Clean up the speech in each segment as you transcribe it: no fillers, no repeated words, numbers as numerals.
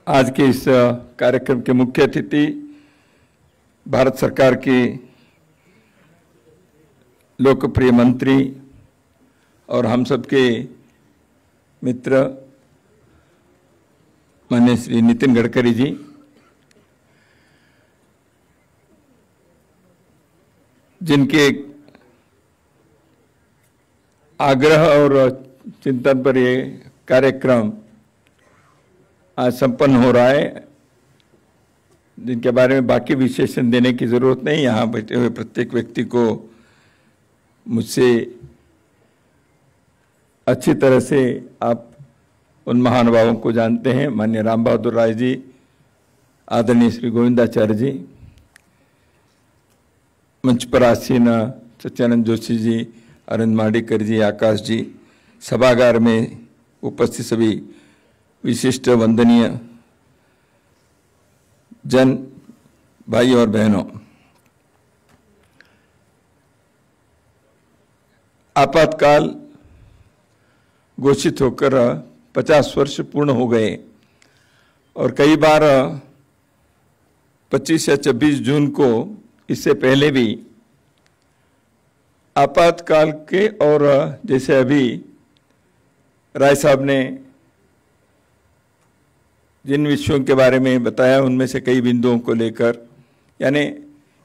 आज के इस कार्यक्रम के मुख्य अतिथि भारत सरकार के लोकप्रिय मंत्री और हम सबके मित्र माननीय श्री नितिन गडकरी जी, जिनके आग्रह और चिंतन पर ये कार्यक्रम आज संपन्न हो रहा है, जिनके बारे में बाकी विशेषण देने की जरूरत नहीं। यहाँ बैठे हुए प्रत्येक व्यक्ति को मुझसे अच्छी तरह से आप उन महानुभावों को जानते हैं। माननीय राम बहादुर राय जी, आदरणीय श्री गोविंदाचार्य जी, मंच पर आसीन सत्यानंद जोशी जी, अरविंद माडीकर जी, आकाश जी, सभागार में उपस्थित सभी विशिष्ट वंदनीय जन भाई और बहनों, आपातकाल घोषित होकर 50 वर्ष पूर्ण हो गए और कई बार 25 या 26 जून को, इससे पहले भी आपातकाल के और जैसे अभी राय साहब ने जिन विषयों के बारे में बताया उनमें से कई बिंदुओं को लेकर, यानी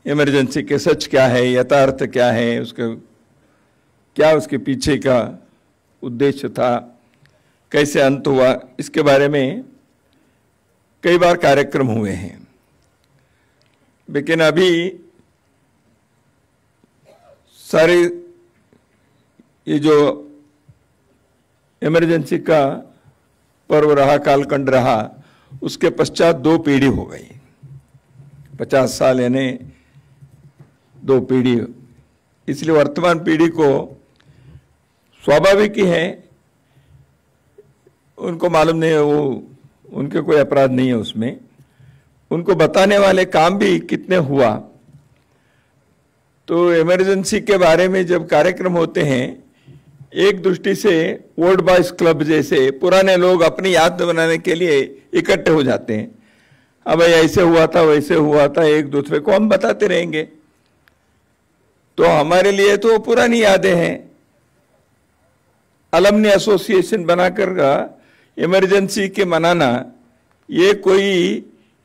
इमरजेंसी के सच क्या है, यथार्थ क्या है, उसके पीछे का उद्देश्य था, कैसे अंत हुआ, इसके बारे में कई बार कार्यक्रम हुए हैं। लेकिन अभी सारे ये जो इमरजेंसी का पर्व रहा, कालखंड रहा, उसके पश्चात 2 पीढ़ी हो गई। 50 साल यानी 2 पीढ़ी। इसलिए वर्तमान पीढ़ी को स्वाभाविक ही है, उनको मालूम नहीं है, वो उनके कोई अपराध नहीं है उसमें, उनको बताने वाले काम भी कितने हुआ। तो इमरजेंसी के बारे में जब कार्यक्रम होते हैं, एक दृष्टि से ओल्ड बॉयज क्लब जैसे पुराने लोग अपनी याद बनाने के लिए इकट्ठे हो जाते हैं। अब भाई ऐसे हुआ था, वैसे हुआ था, एक दूसरे को हम बताते रहेंगे। तो हमारे लिए तो पुरानी यादें हैं। अलमनी एसोसिएशन बनाकर इमरजेंसी के मनाना, ये कोई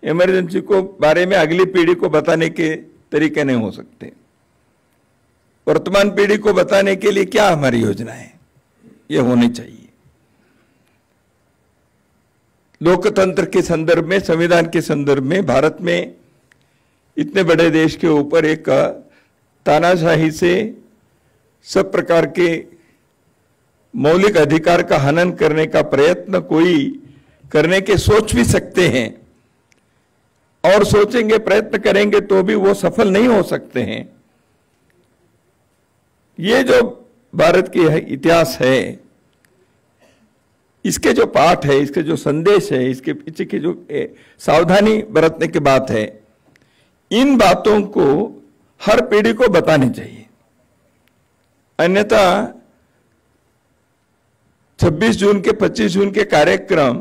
इमरजेंसी को बारे में अगली पीढ़ी को बताने के तरीके नहीं हो सकते। वर्तमान पीढ़ी को बताने के लिए क्या हमारी योजना है, ये होनी चाहिए। लोकतंत्र के संदर्भ में, संविधान के संदर्भ में, भारत में इतने बड़े देश के ऊपर एक तानाशाही से सब प्रकार के मौलिक अधिकार का हनन करने का प्रयत्न कोई करने के सोच भी सकते हैं, और सोचेंगे, प्रयत्न करेंगे तो भी वो सफल नहीं हो सकते हैं। ये जो भारत की इतिहास है, इसके जो पाठ है, इसके जो संदेश है, इसके पीछे की जो सावधानी बरतने की बात है, इन बातों को हर पीढ़ी को बतानी चाहिए। अन्यथा 26 जून के 25 जून के कार्यक्रम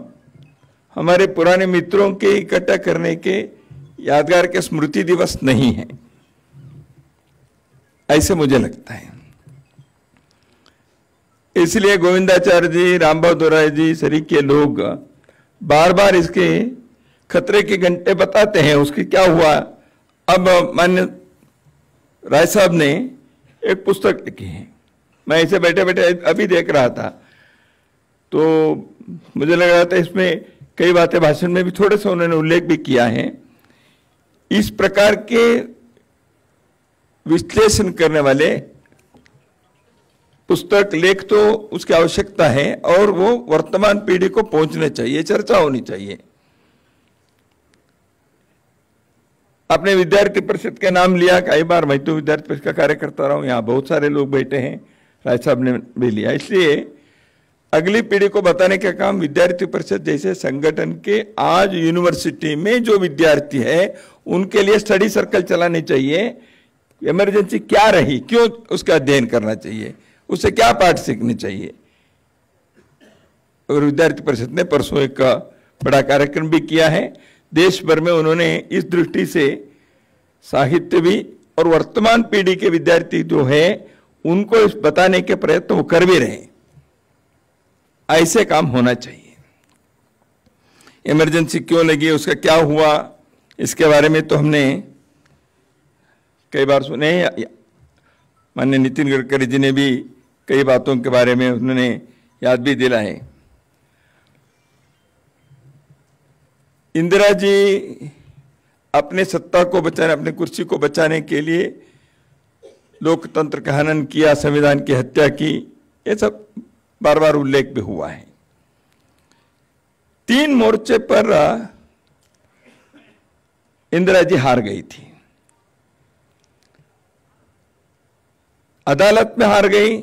हमारे पुराने मित्रों के इकट्ठा करने के यादगार के स्मृति दिवस नहीं है, ऐसे मुझे लगता है। इसलिए गोविंदाचार्य जी, राम बहादुर राय जी सरीख के लोग बार बार इसके खतरे के घंटे बताते हैं, उसके क्या हुआ। अब माननीय राय साहब ने एक पुस्तक लिखी है, मैं इसे बैठे बैठे अभी देख रहा था, तो मुझे लग रहा था इसमें कई बातें भाषण में भी थोड़े से उन्होंने उल्लेख भी किया है। इस प्रकार के विश्लेषण करने वाले पुस्तक लेख तो उसकी आवश्यकता है, और वो वर्तमान पीढ़ी को पहुंचने चाहिए, चर्चा होनी चाहिए। आपने विद्यार्थी परिषद का नाम लिया, कई बार मैं तो विद्यार्थी परिषद का कार्य करता रहा हूं, यहाँ बहुत सारे लोग बैठे हैं, राय साहब ने भी लिया। इसलिए अगली पीढ़ी को बताने का काम विद्यार्थी परिषद जैसे संगठन के, आज यूनिवर्सिटी में जो विद्यार्थी है उनके लिए स्टडी सर्कल चलाने चाहिए। इमरजेंसी क्या रही, क्यों उसका अध्ययन करना चाहिए, उससे क्या पाठ सीखने चाहिए। और विद्यार्थी परिषद ने परसों एक बड़ा कार्यक्रम भी किया है। देश भर में उन्होंने इस दृष्टि से साहित्य भी और वर्तमान पीढ़ी के विद्यार्थी जो है उनको इस बताने के प्रयत्न वो कर भी रहे। ऐसे काम होना चाहिए। इमरजेंसी क्यों लगी, उसका क्या हुआ, इसके बारे में तो हमने कई बार सुने। माननीय नितिन गडकरी जी ने भी कई बातों के बारे में उन्होंने याद भी दिलाए। इंदिरा जी अपने सत्ता को बचाने, अपने कुर्सी को बचाने के लिए लोकतंत्र का हनन किया, संविधान की हत्या की, ये सब बार बार उल्लेख भी हुआ है। 3 मोर्चे पर इंदिरा जी हार गई थी। अदालत में हार गई,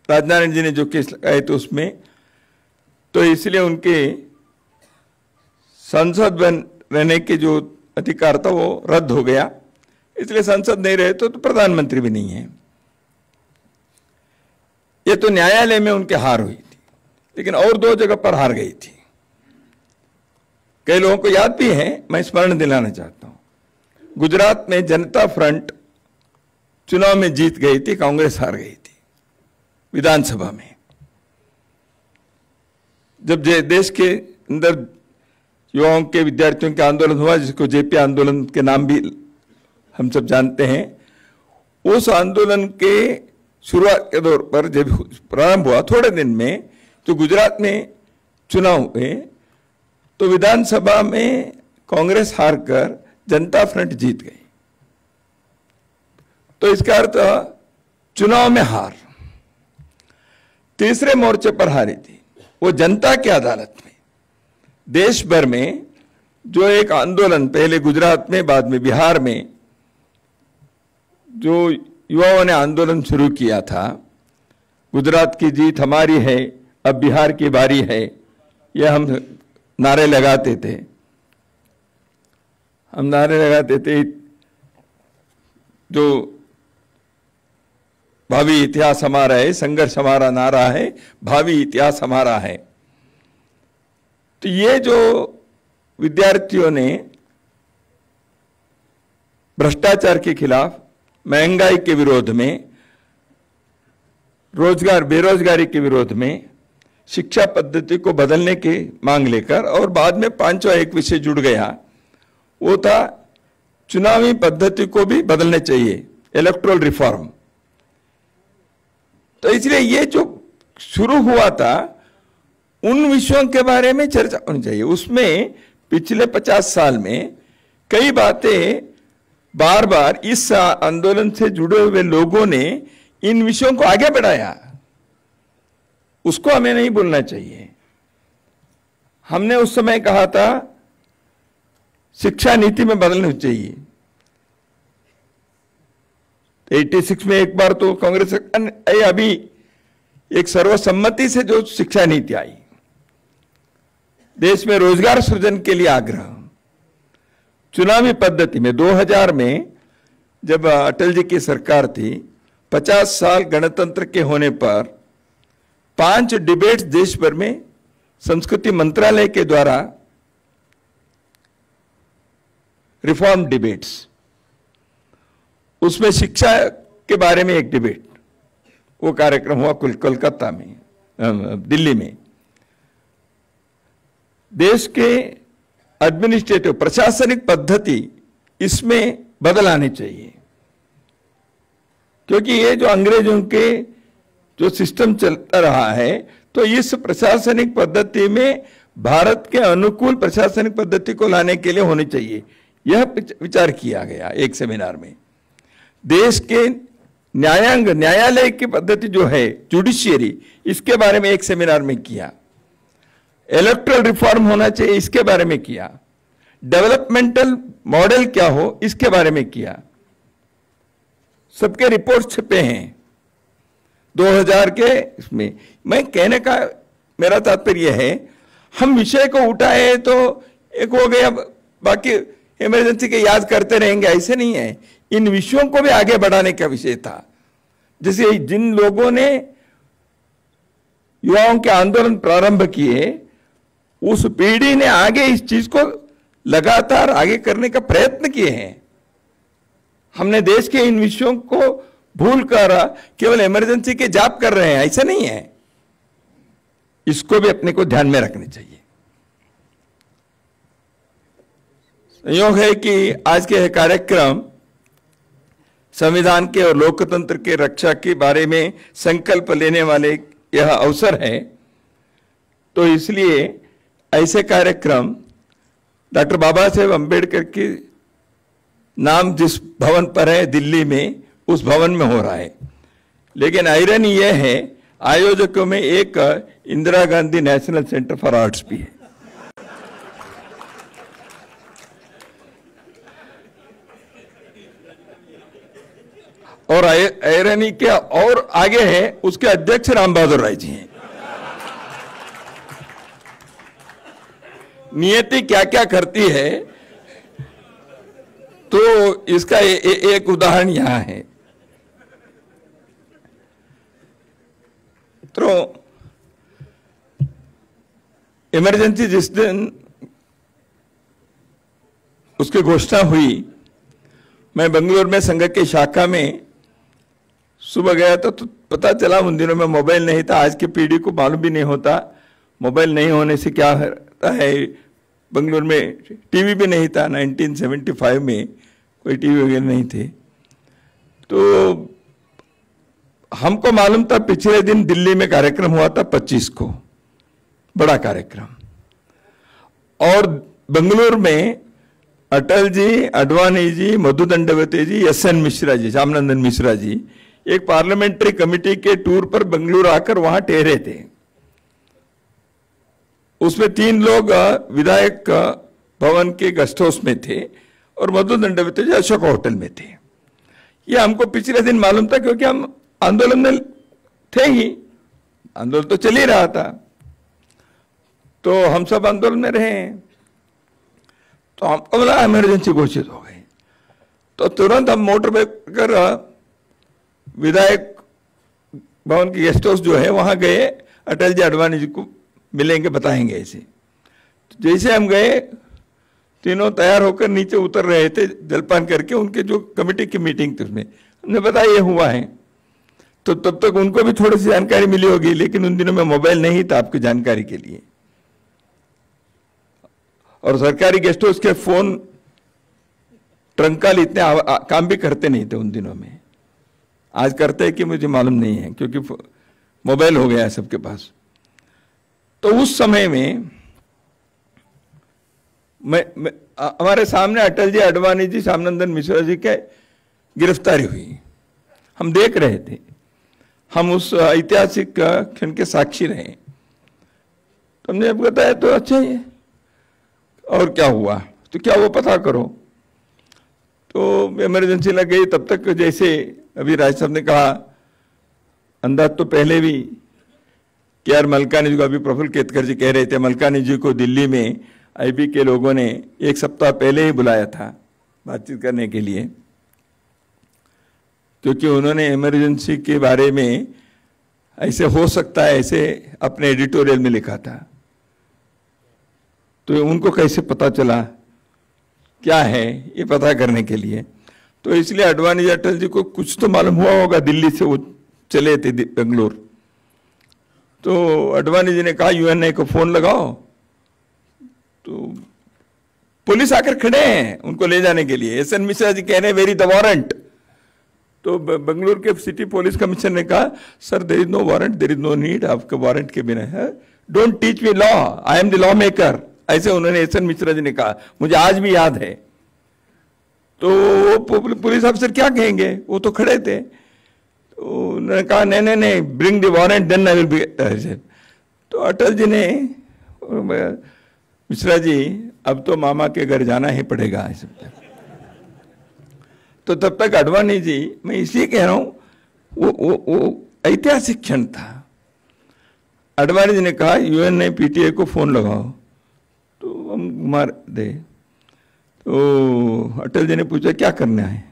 राजनारायण जी ने जो केस लगाए थे उसमें, तो इसलिए उनके संसद बन रहने के जो अधिकार था वो रद्द हो गया। इसलिए संसद नहीं रहे तो प्रधानमंत्री भी नहीं है। ये तो न्यायालय में उनकी हार हुई थी, लेकिन और 2 जगह पर हार गई थी। कई लोगों को याद भी है, मैं स्मरण दिलाना चाहता हूं। गुजरात में जनता फ्रंट चुनाव में जीत गई थी, कांग्रेस हार गई थी विधानसभा में। जब देश के अंदर युवाओं के, विद्यार्थियों के आंदोलन हुआ, जिसको जेपी आंदोलन के नाम भी हम सब जानते हैं, उस आंदोलन के शुरुआत के दौर पर जब प्रारंभ हुआ, थोड़े दिन में जो गुजरात में चुनाव हुए तो विधानसभा में कांग्रेस हारकर जनता फ्रंट जीत गई। तो इसका अर्थ चुनाव में हार। तीसरे मोर्चे पर हारी थी, वो जनता की अदालत में। देश भर में जो एक आंदोलन, पहले गुजरात में, बाद में बिहार में, जो युवाओं ने आंदोलन शुरू किया था, गुजरात की जीत हमारी है, अब बिहार की बारी है, यह हम नारे लगाते थे। हम नारे लगाते थे, जो भावी इतिहास हमारा है, संघर्ष हमारा नारा है, भावी इतिहास हमारा है। तो ये जो विद्यार्थियों ने भ्रष्टाचार के खिलाफ, महंगाई के विरोध में, रोजगार, बेरोजगारी के विरोध में, शिक्षा पद्धति को बदलने की मांग लेकर, और बाद में 5वां एक विषय जुड़ गया, वो था चुनावी पद्धति को भी बदलने चाहिए, इलेक्टोरल रिफॉर्म। तो इसलिए ये जो शुरू हुआ था, उन विषयों के बारे में चर्चा होनी चाहिए। उसमें पिछले 50 साल में कई बातें बार बार इस आंदोलन से जुड़े हुए लोगों ने इन विषयों को आगे बढ़ाया, उसको हमें नहीं भूलना चाहिए। हमने उस समय कहा था शिक्षा नीति में बदलनी चाहिए। 86 में एक बार तो कांग्रेस सरकार, अभी एक सर्वसम्मति से जो शिक्षा नीति आई, देश में रोजगार सृजन के लिए आग्रह, चुनावी पद्धति में 2000 में जब अटल जी की सरकार थी, 50 साल गणतंत्र के होने पर 5 डिबेट्स देश भर में संस्कृति मंत्रालय के द्वारा, रिफॉर्म डिबेट्स, उसमें शिक्षा के बारे में एक डिबेट, वो कार्यक्रम हुआ कोलकाता में, दिल्ली में। देश के एडमिनिस्ट्रेटिव, प्रशासनिक पद्धति इसमें बदल आनी चाहिए, क्योंकि ये जो अंग्रेजों के जो सिस्टम चलता रहा है, तो इस प्रशासनिक पद्धति में भारत के अनुकूल प्रशासनिक पद्धति को लाने के लिए होनी चाहिए। यह विचार किया गया एक सेमिनार में। देश के न्यायांग, न्यायालय की पद्धति जो है, जुडिशियरी, इसके बारे में एक सेमिनार में किया। इलेक्टोरल रिफॉर्म होना चाहिए, इसके बारे में किया। डेवलपमेंटल मॉडल क्या हो, इसके बारे में किया। सबके रिपोर्ट छपे हैं 2000 के इसमें। मैं कहने का मेरा तात्पर्य है, हम विषय को उठाए तो एक हो गया, बाकी इमरजेंसी के याद करते रहेंगे, ऐसे नहीं है। इन विषयों को भी आगे बढ़ाने का विषय था। जैसे जिन लोगों ने युवाओं के आंदोलन प्रारंभ किए, उस पीढ़ी ने आगे इस चीज को लगातार आगे करने का प्रयत्न किए हैं। हमने देश के इन विषयों को भूल कर केवल इमरजेंसी के जाप कर रहे हैं, ऐसा नहीं है। इसको भी अपने को ध्यान में रखना चाहिए। संयोग है कि आज के कार्यक्रम संविधान के और लोकतंत्र के रक्षा के बारे में संकल्प लेने वाले यह अवसर है, तो इसलिए ऐसे कार्यक्रम डॉक्टर बाबा साहेब अम्बेडकर के नाम जिस भवन पर है दिल्ली में, उस भवन में हो रहा है। लेकिन आयरनी यह है, आयोजकों में एक Indira Gandhi national centre for arts भी है। और आयरनी के और आगे है, उसके अध्यक्ष राम बहादुर राय जी हैं। नियति क्या क्या करती है, तो इसका एक उदाहरण यहां है। तो इमरजेंसी जिस दिन उसकी घोषणा हुई, मैं बेंगलुरु में संघ की शाखा में सुबह गया था, तो पता चला उन दिनों में मोबाइल नहीं था। आज की पीढ़ी को मालूम भी नहीं होता मोबाइल नहीं होने से क्या होता है। बेंगलुरु में टीवी भी नहीं था, 1975 में कोई टीवी वगैरह नहीं थे। तो हमको मालूम था पिछले दिन दिल्ली में कार्यक्रम हुआ था 25 को, बड़ा कार्यक्रम। और बेंगलुरु में अटल जी, अडवाणी जी, मधु दंडवते जी, एस.एन. मिश्रा जी, श्यामनंदन मिश्रा जी एक पार्लियामेंट्री कमेटी के टूर पर बेंगलुरु आकर वहां ठहरे थे। उसमें 3 लोग विधायक भवन के गेस्ट हाउस में थे और मधु दंडवते जी अशोक होटल में थे। ये हमको पिछले दिन मालूम था, क्योंकि हम आंदोलन में थे ही, आंदोलन तो चल ही रहा था, तो हम सब आंदोलन में रहे। तो हमको बोला इमरजेंसी घोषित हो गई, तो तुरंत हम मोटर पर विधायक भवन के गेस्ट हाउस जो है वहां गए। अटल जी, अडवाणी जी को मिलेंगे, बताएंगे ऐसे। तो जैसे हम गए, तीनों तैयार होकर नीचे उतर रहे थे जलपान करके। उनके जो कमेटी की मीटिंग थी उसमें हमने बताया ये हुआ है, तो तब तक उनको भी थोड़ी सी जानकारी मिली होगी। लेकिन उन दिनों में मोबाइल नहीं था आपकी जानकारी के लिए, और सरकारी गेस्ट हाउस के फोन ट्रंकाल इतने काम भी करते नहीं थे उन दिनों में। आज करते हैं कि मुझे मालूम नहीं है, क्योंकि मोबाइल हो गया है सबके पास। तो उस समय में हमारे सामने अटल जी, अडवाणी जी, श्यामनंदन मिश्रा जी के गिरफ्तारी हुई। हम देख रहे थे, हम उस ऐतिहासिक क्षण के साक्षी रहे। तो हमने बताया तो अच्छा ही है, और क्या हुआ, तो क्या वो पता करो। तो इमरजेंसी लग गई। तब तक जैसे अभी राज साहब ने कहा, अंदाज तो पहले भी कि यार मलकानी जी को, अभी प्रफुल्ल केतकर जी कह रहे थे, मलकानी जी को दिल्ली में आईबी के लोगों ने 1 सप्ताह पहले ही बुलाया था बातचीत करने के लिए, क्योंकि उन्होंने इमरजेंसी के बारे में ऐसे हो सकता है ऐसे अपने एडिटोरियल में लिखा था। तो उनको कैसे पता चला क्या है, ये पता करने के लिए। तो इसलिए अडवाणी जी, अटल जी को कुछ तो मालूम हुआ होगा, दिल्ली से वो चले थे बेंगलुरु। तो अडवाणी जी ने कहा यूएनए को फोन लगाओ। तो पुलिस आकर खड़े हैं उनको ले जाने के लिए। एस.एन. मिश्रा जी कह रहे हैं वेरी द वारंट। तो बेंगलुरु के सिटी पुलिस कमिश्नर ने कहा sir there is no warrant, there is no need, आपका वारंट के बिना है, don't teach me law, I am the law maker, ऐसे उन्होंने एस.एन. मिश्रा जी ने कहा। मुझे आज भी याद है। तो वो पुलिस अफसर क्या कहेंगे, वो तो खड़े थे। तो उन्होंने कहा नहीं नहीं, bring the warrant then I will be. तो अटल जी ने, मिश्रा जी अब तो मामा के घर जाना ही पड़ेगा ऐसे। तो तब तक अडवाणी जी, मैं इसलिए कह रहा हूं वो ऐतिहासिक क्षण था। अडवाणी जी ने कहा यूएनए पीटीआई को फोन लगाओ, तो हम घुमा दे। तो अटल जी ने पूछा क्या करना है।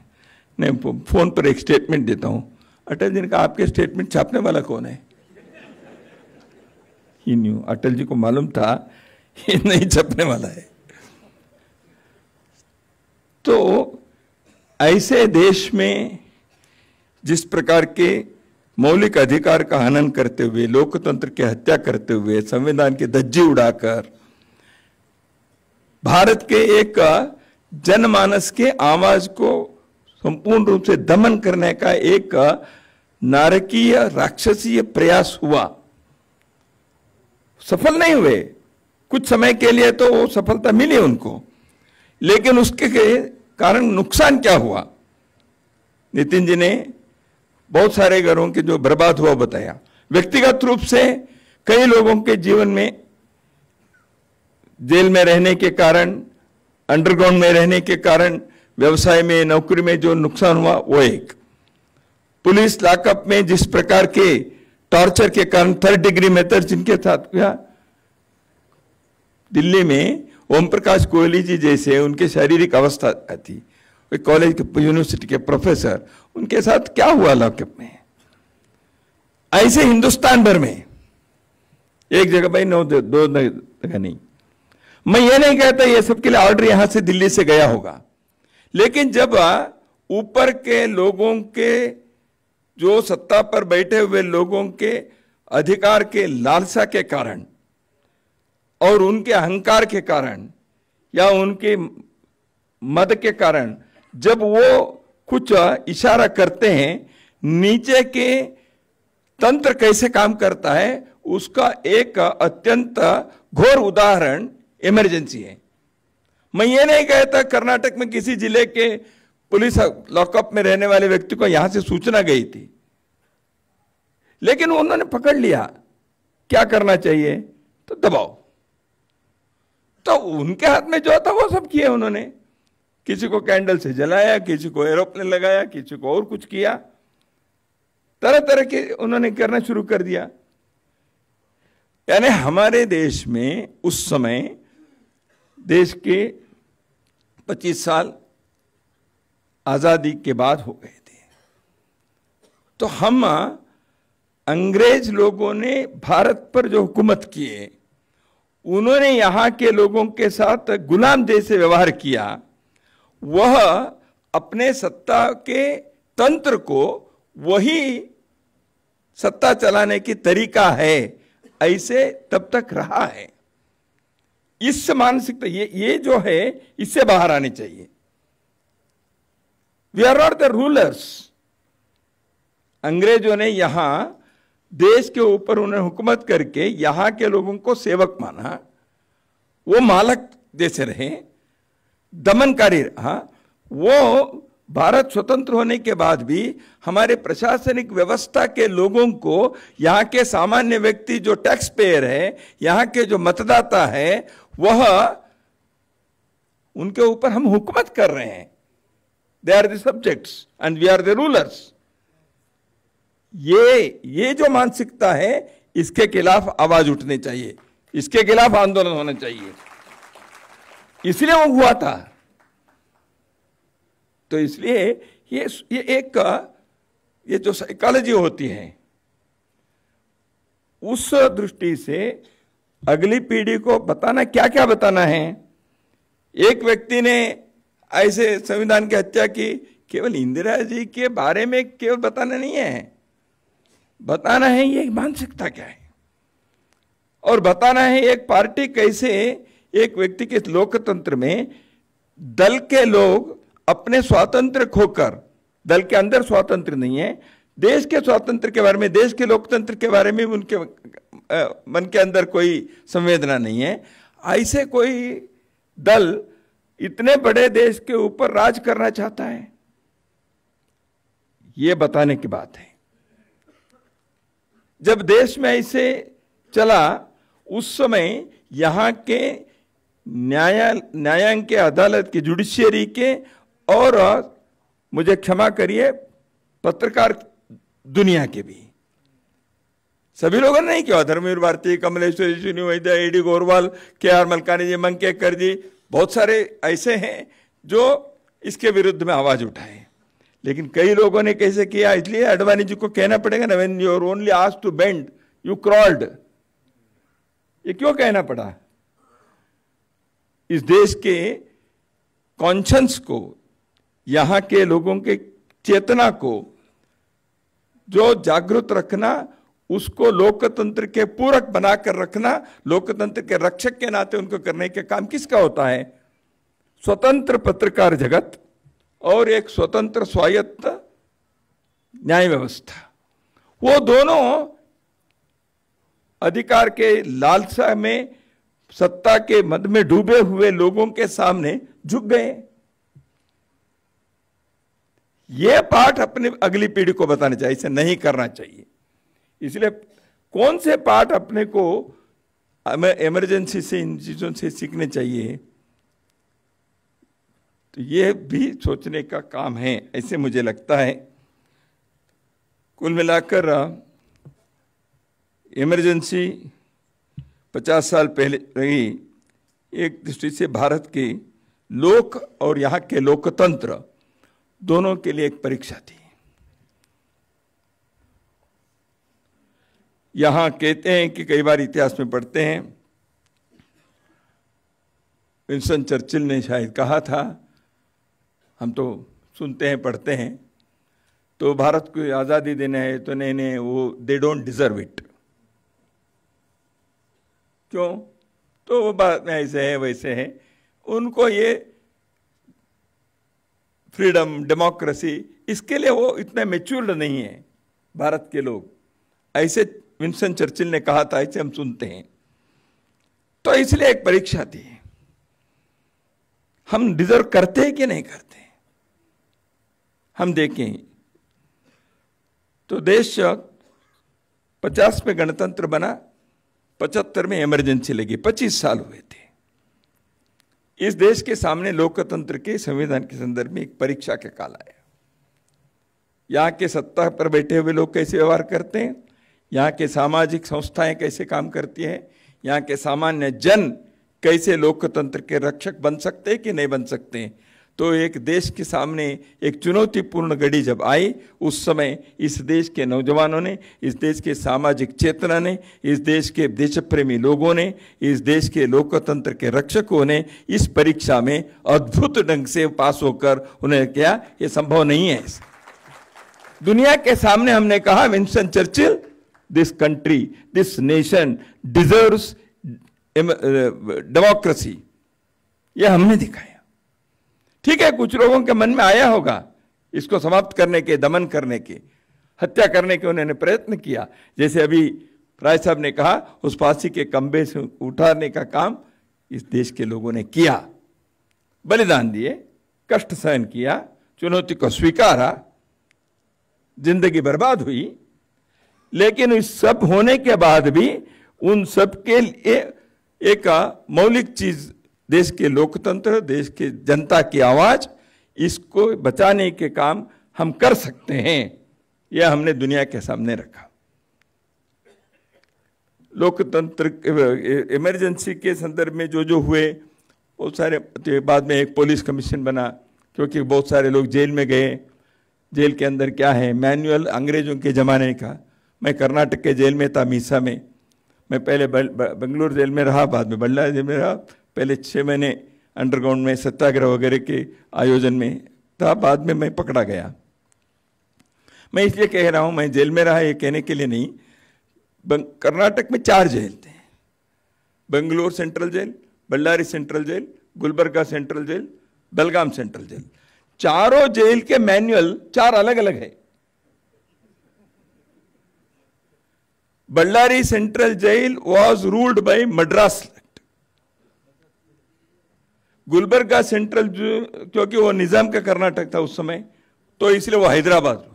नहीं, फोन पर एक स्टेटमेंट देता हूं। अटल जी ने कहा आपके स्टेटमेंट छापने वाला कौन है। ही न्यू, अटल जी को मालूम था ये नहीं छपने वाला है। तो ऐसे देश में जिस प्रकार के मौलिक अधिकार का हनन करते हुए, लोकतंत्र की हत्या करते हुए, संविधान की धज्जी उड़ाकर भारत के एक जनमानस के आवाज को संपूर्ण रूप से दमन करने का एक नारकीय राक्षसीय प्रयास हुआ, सफल नहीं हुए। कुछ समय के लिए तो वो सफलता मिली उनको, लेकिन उसके कारण नुकसान क्या हुआ? नितिन जी ने बहुत सारे घरों के जो बर्बाद हुआ बताया। व्यक्तिगत रूप से कई लोगों के जीवन में जेल में रहने के कारण, अंडरग्राउंड में रहने के कारण, व्यवसाय में, नौकरी में जो नुकसान हुआ वो एक। पुलिस लॉकअप में जिस प्रकार के टॉर्चर के कारण, 3rd डिग्री मेथड जिनके साथ हुआ, दिल्ली में ओम प्रकाश कोहली जी जैसे उनके शारीरिक अवस्था थी, कॉलेज के, यूनिवर्सिटी के प्रोफेसर, उनके साथ क्या हुआ लॉकअप में? ऐसे हिंदुस्तान भर में एक जगह भाई, दो जगह नहीं। मैं ये नहीं कहता ये सबके लिए ऑर्डर यहां से दिल्ली से गया होगा, लेकिन जब ऊपर के लोगों के, जो सत्ता पर बैठे हुए लोगों के अधिकार के लालसा के कारण और उनके अहंकार के कारण या उनके मद के कारण जब वो कुछ इशारा करते हैं, नीचे के तंत्र कैसे काम करता है उसका एक अत्यंत घोर उदाहरण इमरजेंसी है। मैं ये नहीं कहता कर्नाटक में किसी जिले के पुलिस लॉकअप में रहने वाले व्यक्ति को यहां से सूचना गई थी, लेकिन उन्होंने पकड़ लिया। क्या करना चाहिए? तो दबाओ। तो उनके हाथ में जो था वो सब किए उन्होंने। किसी को कैंडल से जलाया, किसी को एरोप्लेन लगाया, किसी को और कुछ किया, तरह तरह के उन्होंने करना शुरू कर दिया। यानी हमारे देश में उस समय देश के 25 साल आजादी के बाद हो गए थे, तो हम अंग्रेज लोगों ने भारत पर जो हुकूमत किए, उन्होंने यहां के लोगों के साथ गुलाम जैसे व्यवहार किया। वह अपने सत्ता के तंत्र को वही सत्ता चलाने की तरीका है, ऐसे तब तक रहा है। इस मानसिकता, ये जो है, इससे बाहर आनी चाहिए। We are not the rulers. अंग्रेजों ने यहां देश के ऊपर उन्हें हुकूमत करके यहां के लोगों को सेवक माना, वो मालक जैसे रहे, दमनकारी रहा। वो भारत स्वतंत्र होने के बाद भी हमारे प्रशासनिक व्यवस्था के लोगों को, यहाँ के सामान्य व्यक्ति जो टैक्स पेयर है, यहाँ के जो मतदाता है, वह उनके ऊपर हम हुकूमत कर रहे हैं। They are the subjects and we are the rulers. ये जो मानसिकता है, इसके खिलाफ आवाज उठनी चाहिए, इसके खिलाफ आंदोलन होना चाहिए। इसलिए वो हुआ था। तो इसलिए ये जो साइकोलॉजी होती है, उस दृष्टि से अगली पीढ़ी को बताना, क्या क्या बताना है। एक व्यक्ति ने ऐसे संविधान की हत्या की, केवल इंदिरा जी के बारे में केवल बताना नहीं है, बताना है ये मानसिकता क्या है, और बताना है एक पार्टी कैसे एक व्यक्ति के लोकतंत्र में दल के लोग अपने स्वातंत्र खोकर, दल के अंदर स्वातंत्र नहीं है, देश के स्वातंत्र के बारे में, देश के लोकतंत्र के बारे में उनके मन के अंदर कोई संवेदना नहीं है, ऐसे कोई दल इतने बड़े देश के ऊपर राज करना चाहता है, ये बताने की बात है। जब देश में ऐसे चला, उस समय यहां के न्यायांग के, अदालत के, जुडिशियरी के, और मुझे क्षमा करिए पत्रकार दुनिया के भी सभी लोगों ने नहीं किया। धर्मवीर भारती, कमलेश्वर वैद्य, एडी गोरवाल, KR मलकानी जी, मंकेकर जी, बहुत सारे ऐसे हैं जो इसके विरुद्ध में आवाज उठाए। लेकिन कई लोगों ने कैसे किया, इसलिए अडवाणी जी को कहना पड़ेगा ना, when you are only asked to bend you crawled. ये क्यों कहना पड़ा? इस देश के कॉन्शंस को, यहाँ के लोगों के चेतना को जो जागृत रखना, उसको लोकतंत्र के पूरक बनाकर रखना, लोकतंत्र के रक्षक के नाते उनको करने के काम किसका होता है? स्वतंत्र पत्रकार जगत और एक स्वतंत्र स्वायत्त न्याय व्यवस्था। वो दोनों अधिकार के लालसा में, सत्ता के मद में डूबे हुए लोगों के सामने झुक गए। यह पाठ अपनी अगली पीढ़ी को बताना चाहिए, इसे नहीं करना चाहिए। इसलिए कौन से पाठ अपने को इमरजेंसी से, इन चीजों से सीखने चाहिए, तो यह भी सोचने का काम है, ऐसे मुझे लगता है। कुल मिलाकर इमरजेंसी 50 साल पहले रही, एक दृष्टि से भारत के लोक और यहाँ के लोकतंत्र दोनों के लिए एक परीक्षा थी। यहां कहते हैं कि कई बार इतिहास में पढ़ते हैं, विंस्टन चर्चिल ने शायद कहा था, हम तो सुनते हैं पढ़ते हैं, तो भारत को आज़ादी देना है तो नहीं, वो दे डोंट डिजर्व इट। क्यों? तो वो बात में ऐसे है वैसे है, उनको ये फ्रीडम, डेमोक्रेसी, इसके लिए वो इतने मैच्योर्ड नहीं है भारत के लोग, ऐसे विंस्टन चर्चिल ने कहा था, ऐसे हम सुनते हैं। तो इसलिए एक परीक्षा थी, हम डिजर्व करते हैं कि नहीं करते। हम देखें तो देश 50 में गणतंत्र बना, 75 में इमरजेंसी लगी, 25 साल हुए थे। इस देश के सामने लोकतंत्र के, संविधान के संदर्भ में एक परीक्षा के काल आया। यहाँ के सत्ता पर बैठे हुए लोग कैसे व्यवहार करते हैं, यहाँ के सामाजिक संस्थाएं कैसे काम करती हैं, यहाँ के सामान्य जन कैसे लोकतंत्र के रक्षक बन सकते हैं कि नहीं बन सकते हैं। तो एक देश के सामने एक चुनौतीपूर्ण घड़ी जब आई, उस समय इस देश के नौजवानों ने, इस देश के सामाजिक चेतना ने, इस देश के देशप्रेमी लोगों ने, इस देश के लोकतंत्र के रक्षकों ने इस परीक्षा में अद्भुत ढंग से पास होकर उन्हें क्या, ये संभव नहीं है। दुनिया के सामने हमने कहा, Winston Churchill, this country, this nation deserves democracy, यह हमने दिखाया। ठीक है, कुछ लोगों के मन में आया होगा इसको समाप्त करने के, दमन करने के, हत्या करने के उन्होंने प्रयत्न किया। जैसे अभी राय साहब ने कहा, उस फांसी के खंभे से उठाने का काम इस देश के लोगों ने किया, बलिदान दिए, कष्ट सहन किया, चुनौती को स्वीकारा, जिंदगी बर्बाद हुई। लेकिन इस सब होने के बाद भी उन सब के लिए एक मौलिक चीज, देश के लोकतंत्र, देश के जनता की आवाज, इसको बचाने के काम हम कर सकते हैं, यह हमने दुनिया के सामने रखा। लोकतंत्र इमरजेंसी के संदर्भ में जो जो हुए, बहुत सारे, बाद में एक पुलिस कमीशन बना, क्योंकि बहुत सारे लोग जेल में गए। जेल के अंदर क्या है, मैनुअल अंग्रेजों के ज़माने का। मैं कर्नाटक के जेल में था, मीसा में। मैं पहले बेंगलुरु जेल में रहा, बाद में बल्लारी जेल में रहा। पहले 6 महीने अंडरग्राउंड में सत्याग्रह वगैरह के आयोजन में था, बाद में मैं पकड़ा गया। मैं इसलिए कह रहा हूँ, मैं जेल में रहा ये कहने के लिए नहीं। कर्नाटक में 4 जेल थे, Bengaluru central jail, Ballari central jail, Gulbarga central jail, Belgaum central jail. चारों जेल के मैनुअल 4 अलग अलग है। Ballari central jail was ruled by Madras act. Gulbarga central, क्योंकि वो निजाम का कर्नाटक था उस समय, तो इसलिए वो हैदराबाद।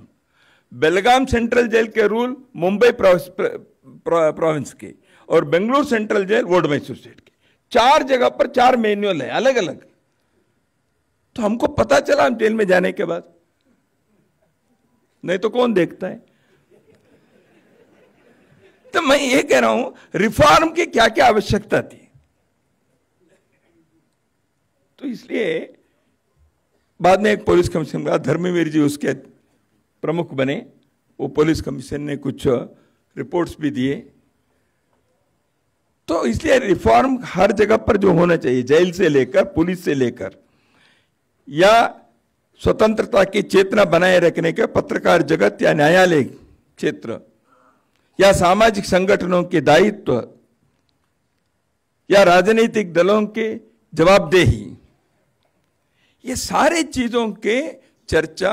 बेलगाम सेंट्रल जेल के रूल मुंबई प्रोविंस के, और बेंगलुरु सेंट्रल जेल वोड मैसूर स्टेट के। 4 जगह पर 4 मैनुअल है अलग अलग। तो हमको पता चला हम जेल में जाने के बाद, नहीं तो कौन देखता है। तो मैं ये कह रहा हूं, रिफॉर्म की क्या क्या आवश्यकता थी। तो इसलिए बाद में एक पुलिस कमीशन बना, धर्मवीर जी उसके प्रमुख बने। वो पुलिस कमीशन ने कुछ रिपोर्ट्स भी दिए। तो इसलिए रिफॉर्म हर जगह पर जो होना चाहिए, जेल से लेकर पुलिस से लेकर, या स्वतंत्रता की चेतना बनाए रखने के पत्रकार जगत या न्यायालय क्षेत्र या सामाजिक संगठनों के दायित्व या राजनीतिक दलों के जवाबदेही, ये सारे चीजों के चर्चा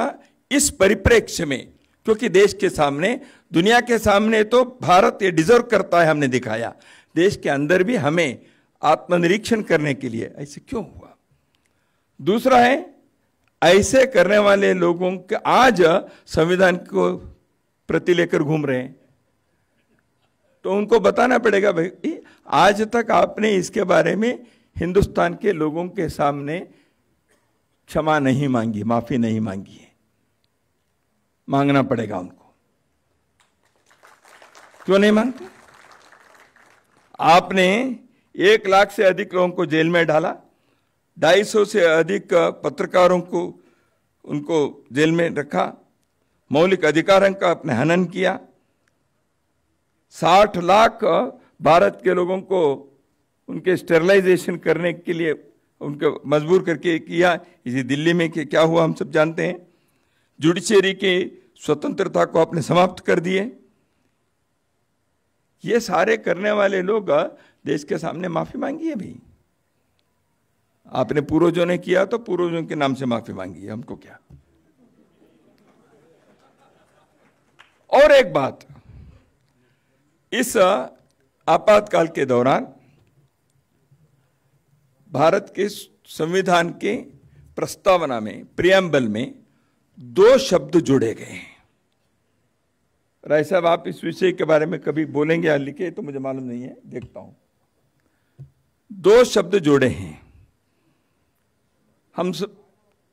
इस परिप्रेक्ष्य में, क्योंकि देश के सामने, दुनिया के सामने तो भारत ये डिजर्व करता है, हमने दिखाया, देश के अंदर भी हमें आत्मनिरीक्षण करने के लिए ऐसे क्यों हुआ। दूसरा है, ऐसे करने वाले लोगों के आज संविधान को प्रति लेकर घूम रहे हैं, तो उनको बताना पड़ेगा भाई आज तक आपने इसके बारे में हिंदुस्तान के लोगों के सामने क्षमा नहीं मांगी, माफी नहीं मांगी है, मांगना पड़ेगा उनको। क्यों नहीं मांगते? आपने 1 लाख से अधिक लोगों को जेल में डाला, 250 से अधिक पत्रकारों को उनको जेल में रखा, मौलिक अधिकारों का अपने हनन किया, 60 लाख भारत के लोगों को उनके स्टेरलाइजेशन करने के लिए उनको मजबूर करके किया। इसी दिल्ली में क्या हुआ हम सब जानते हैं। जुडिशरी की स्वतंत्रता को आपने समाप्त कर दिए। ये सारे करने वाले लोग देश के सामने माफी मांगी है भी। आपने पूर्वजों ने किया तो पूर्वजों के नाम से माफी मांगी है, हमको क्या। और एक बात, इस आपातकाल के दौरान भारत के संविधान के प्रस्तावना में, प्रियम्बल में 2 शब्द जोड़े गए हैं। राय साहब, आप इस विषय के बारे में कभी बोलेंगे या लिखे तो मुझे मालूम नहीं है, देखता हूं। 2 शब्द जोड़े हैं। हम सब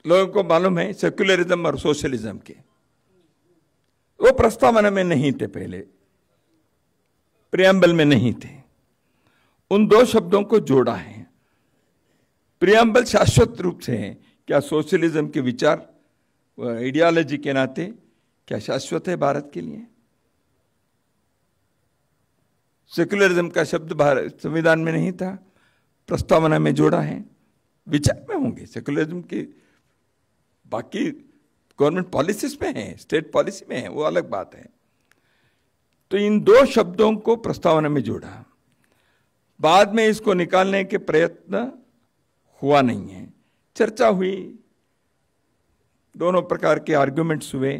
लोगों को मालूम है सेक्युलरिज्म और सोशलिज्म के, वो प्रस्तावना में नहीं थे, पहले प्रियम्बल में नहीं थे। उन 2 शब्दों को जोड़ा है। प्रियम्बल शाश्वत रूप से है। क्या सोशलिज्म के विचार आइडियोलॉजी के नाते क्या शाश्वत है भारत के लिए? सेक्युलरिज्म का शब्द भारत संविधान में नहीं था, प्रस्तावना में जोड़ा है। विचार में होंगे सेक्युलरिज्म के, बाकी गवर्नमेंट पॉलिसीज में है, स्टेट पॉलिसी में है, वो अलग बात है। तो इन 2 शब्दों को प्रस्तावना में जोड़ा। बाद में इसको निकालने के प्रयत्न हुआ नहीं है, चर्चा हुई, दोनों प्रकार के आर्गुमेंट्स हुए।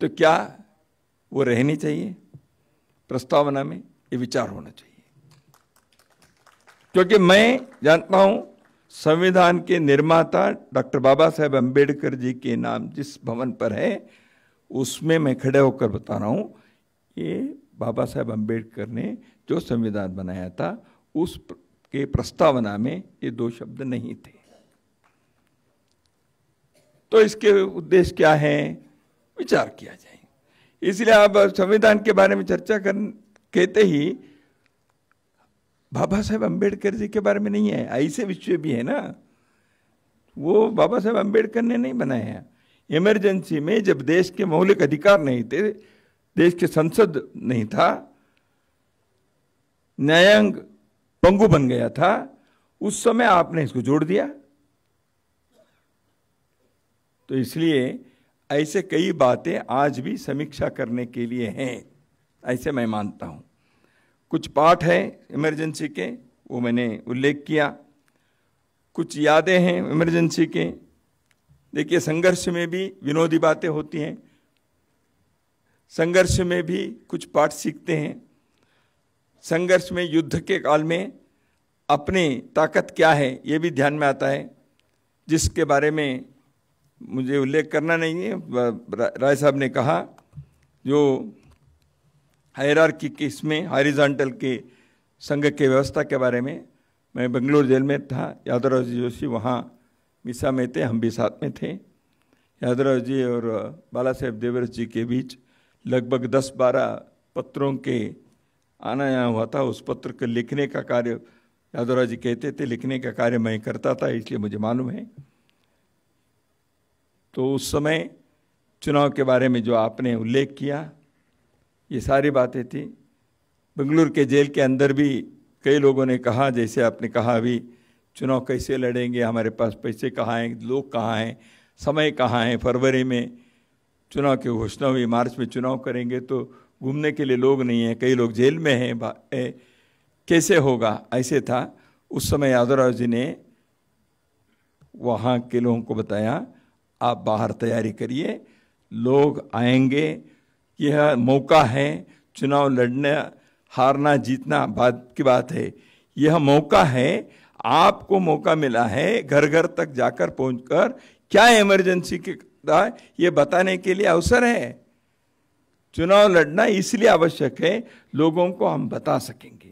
तो क्या वो रहनी चाहिए प्रस्तावना में? ये विचार होना चाहिए। क्योंकि मैं जानता हूं संविधान के निर्माता डॉक्टर बाबा साहेब अम्बेडकर जी के नाम जिस भवन पर है, उसमें मैं खड़े होकर बता रहा हूं, ये बाबा साहेब अम्बेडकर ने जो संविधान बनाया था उस के प्रस्तावना में ये 2 शब्द नहीं थे। तो इसके उद्देश्य क्या है, विचार किया जाए। इसलिए अब संविधान के बारे में चर्चा कहते ही बाबा साहेब अम्बेडकर जी के बारे में नहीं है, ऐसे विषय भी है ना, वो बाबा साहेब अम्बेडकर ने नहीं बनाया है। इमरजेंसी में जब देश के मौलिक अधिकार नहीं थे, देश के संसद नहीं था, न्यायांग पंगु बन गया था, उस समय आपने इसको जोड़ दिया। तो इसलिए ऐसे कई बातें आज भी समीक्षा करने के लिए हैं, ऐसे मैं मानता हूं। कुछ पाठ है इमरजेंसी के, वो मैंने उल्लेख किया। कुछ यादें हैं इमरजेंसी के। देखिए, संघर्ष में भी विनोदी बातें होती हैं, संघर्ष में भी कुछ पाठ सीखते हैं। संघर्ष में, युद्ध के काल में अपनी ताकत क्या है ये भी ध्यान में आता है, जिसके बारे में मुझे उल्लेख करना नहीं है। राय साहब ने कहा जो हायरार्की के इसमें हॉरिजॉन्टल के संघ के व्यवस्था के बारे में, मैं बेंगलुरु जेल में था, यादवराव जी जोशी वहाँ मिसा में थे, हम भी साथ में थे। यादवराव जी और बाला साहेब देवरस जी के बीच लगभग 10-12 पत्रों के आना यहाँ हुआ था। उस पत्र को लिखने का कार्य यादवराव जी कहते थे, लिखने का कार्य मैं करता था, इसलिए मुझे मालूम है। तो उस समय चुनाव के बारे में जो आपने उल्लेख किया, ये सारी बातें थी। बेंगलुरु के जेल के अंदर भी कई लोगों ने कहा, जैसे आपने कहा अभी, चुनाव कैसे लड़ेंगे, हमारे पास पैसे कहाँ हैं, लोग कहाँ हैं, समय कहाँ है, फरवरी में चुनाव की घोषणा हुई, मार्च में चुनाव करेंगे तो घूमने के लिए लोग नहीं हैं, कई लोग जेल में हैं, कैसे होगा, ऐसे था। उस समय यादवराव जी ने वहाँ के लोगों को बताया, आप बाहर तैयारी करिए, लोग आएंगे, यह मौका है, चुनाव लड़ना हारना जीतना बाद की बात है, यह मौका है, आपको मौका मिला है घर घर तक जाकर पहुंचकर क्या इमरजेंसी के ये बताने के लिए अवसर है। चुनाव लड़ना इसलिए आवश्यक है, लोगों को हम बता सकेंगे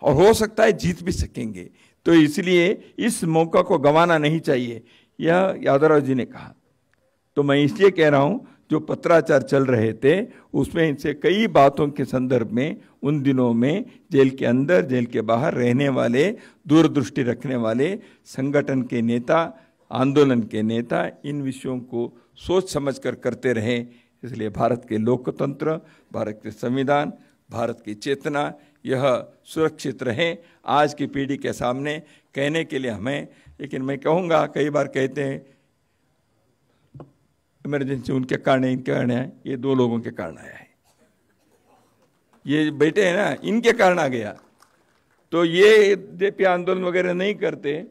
और हो सकता है जीत भी सकेंगे, तो इसलिए इस मौका को गंवाना नहीं चाहिए, यह यादवराव जी ने कहा। तो मैं इसलिए कह रहा हूं, जो पत्राचार चल रहे थे उसमें इनसे कई बातों के संदर्भ में उन दिनों में जेल के अंदर जेल के बाहर रहने वाले, दूरदृष्टि रखने वाले संगठन के नेता, आंदोलन के नेता इन विषयों को सोच समझकर करते रहे। इसलिए भारत के लोकतंत्र, भारत के संविधान, भारत की चेतना यह सुरक्षित रहे। आज की पीढ़ी के सामने कहने के लिए हमें, लेकिन मैं कहूँगा, कई बार कहते हैं इमरजेंसी उनके कारण है, इनके कारण है, ये दो लोगों के कारण आया है, ये बैठे हैं ना, इनके कारण आ गया। तो ये जेपी आंदोलन वगैरह नहीं करते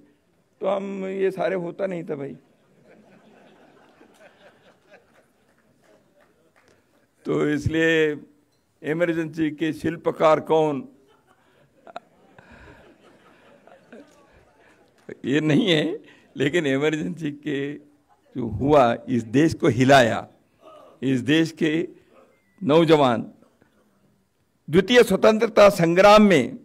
तो हम ये सारे होता नहीं था भाई। तो इसलिए इमरजेंसी के शिल्पकार कौन, ये नहीं है, लेकिन इमरजेंसी के जो हुआ, इस देश को हिलाया, इस देश के नौजवान द्वितीय स्वतंत्रता संग्राम में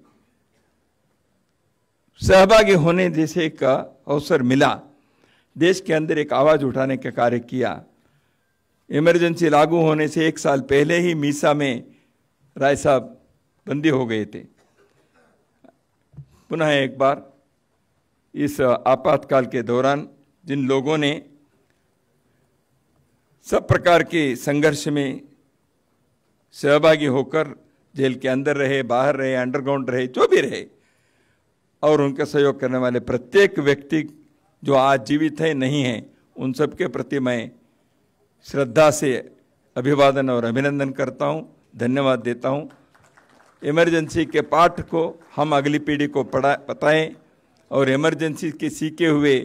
सहभागी होने जैसे का अवसर मिला, देश के अंदर एक आवाज उठाने का कार्य किया। इमरजेंसी लागू होने से एक साल पहले ही मीसा में राय साहब बंदी हो गए थे। पुनः एक बार इस आपातकाल के दौरान जिन लोगों ने सब प्रकार के संघर्ष में सहभागी होकर जेल के अंदर रहे, बाहर रहे, अंडरग्राउंड रहे, जो भी रहे, और उनका सहयोग करने वाले प्रत्येक व्यक्ति जो आज जीवित है नहीं है, उन सब के प्रति मैं श्रद्धा से अभिवादन और अभिनंदन करता हूं, धन्यवाद देता हूं। इमरजेंसी के पाठ को हम अगली पीढ़ी को बताएं और इमरजेंसी के सीखे हुए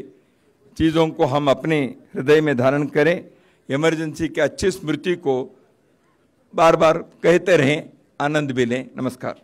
चीज़ों को हम अपने हृदय में धारण करें। इमरजेंसी की अच्छी स्मृति को बार बार कहते रहें, आनंद भी लें। नमस्कार।